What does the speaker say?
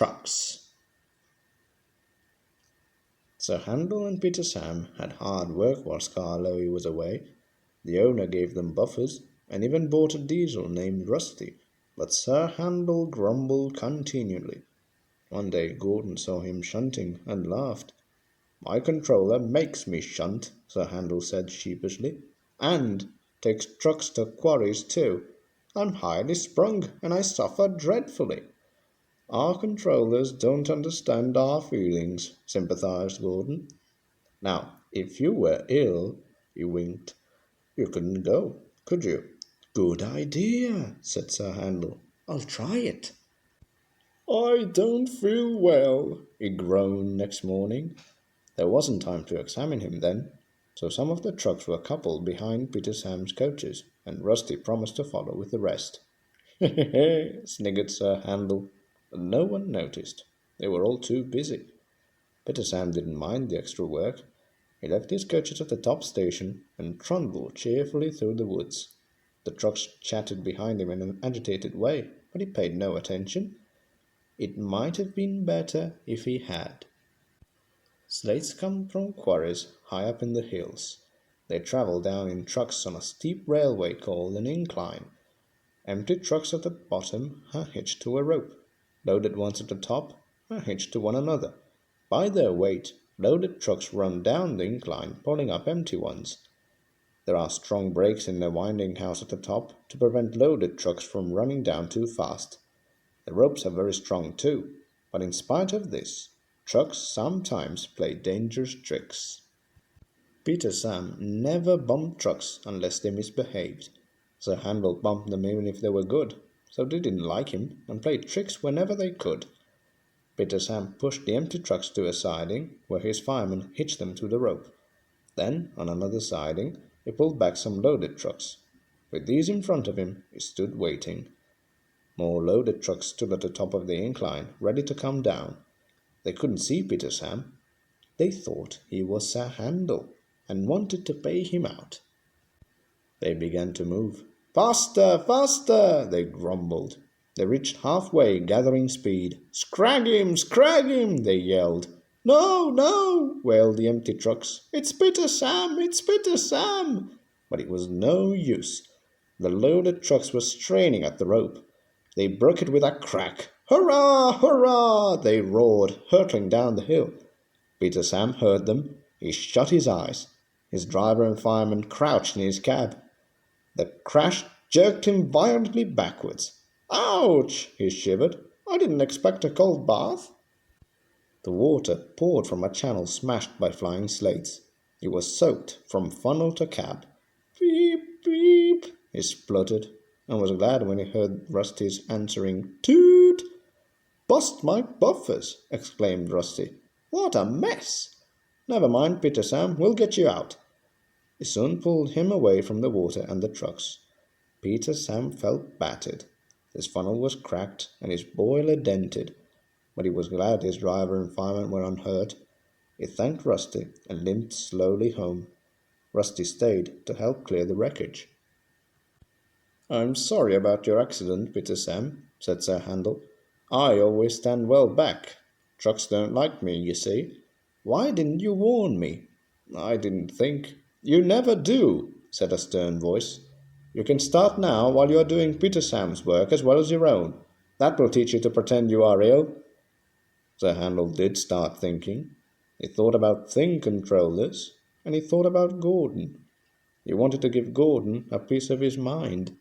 Trucks. Sir Handel and Peter Sam had hard work while Scarlowy was away. The owner gave them buffers and even bought a diesel named Rusty, but Sir Handel grumbled continually. One day Gordon saw him shunting and laughed. "My controller makes me shunt," Sir Handel said sheepishly, "and takes trucks to quarries too. I'm highly sprung and I suffer dreadfully." "Our controllers don't understand our feelings," sympathized Gordon. "Now, if you were ill," he winked, "you couldn't go, could you?" "Good idea," said Sir Handel. "I'll try it." "I don't feel well," he groaned next morning. There wasn't time to examine him then, so some of the trucks were coupled behind Peter Sam's coaches, and Rusty promised to follow with the rest. "Hehehe," sniggered Sir Handel, but no one noticed. They were all too busy. Peter Sam didn't mind the extra work. He left his coaches at the top station and trundled cheerfully through the woods. The trucks chattered behind him in an agitated way, but he paid no attention. It might have been better if he had. Slates come from quarries high up in the hills. They travel down in trucks on a steep railway called an incline. Empty trucks at the bottom are hitched to a rope. Loaded ones at the top are hitched to one another. By their weight, loaded trucks run down the incline, pulling up empty ones. There are strong brakes in the winding house at the top to prevent loaded trucks from running down too fast. The ropes are very strong too, but in spite of this, trucks sometimes play dangerous tricks. Peter Sam never bumped trucks unless they misbehaved. Sir Handel bumped them even if they were good, so they didn't like him and played tricks whenever they could. Peter Sam pushed the empty trucks to a siding where his fireman hitched them to the rope. Then, on another siding, he pulled back some loaded trucks. With these in front of him, he stood waiting. More loaded trucks stood at the top of the incline, ready to come down. They couldn't see Peter Sam. They thought he was Sir Handel and wanted to pay him out. They began to move. "Faster, faster!" they grumbled. They reached halfway, gathering speed. Scrag him!" they yelled. "No, no!" wailed the empty trucks. "It's Peter Sam! It's Peter Sam!" But it was no use. The loaded trucks were straining at the rope. They broke it with a crack. "Hurrah! Hurrah!" they roared, hurtling down the hill. Peter Sam heard them. He shut his eyes. His driver and fireman crouched in his cab. The crash jerked him violently backwards. "Ouch!" he shivered. "I didn't expect a cold bath." The water poured from a channel smashed by flying slates. It was soaked from funnel to cab. "Beep, beep," he spluttered, and was glad when he heard Rusty's answering toot. "Bust my buffers!" exclaimed Rusty. "What a mess!" "Never mind, Peter Sam, we'll get you out." He soon pulled him away from the water and the trucks. Peter Sam felt battered. His funnel was cracked and his boiler dented, but he was glad his driver and fireman were unhurt. He thanked Rusty and limped slowly home. Rusty stayed to help clear the wreckage. "I'm sorry about your accident, Peter Sam," said Sir Handel. "I always stand well back. Trucks don't like me, you see. Why didn't you warn me?" "I didn't think." "You never do," said a stern voice. "You can start now while you are doing Peter Sam's work as well as your own. That will teach you to pretend you are ill." Sir Handel did start thinking. He thought about thing controllers, and he thought about Gordon. He wanted to give Gordon a piece of his mind.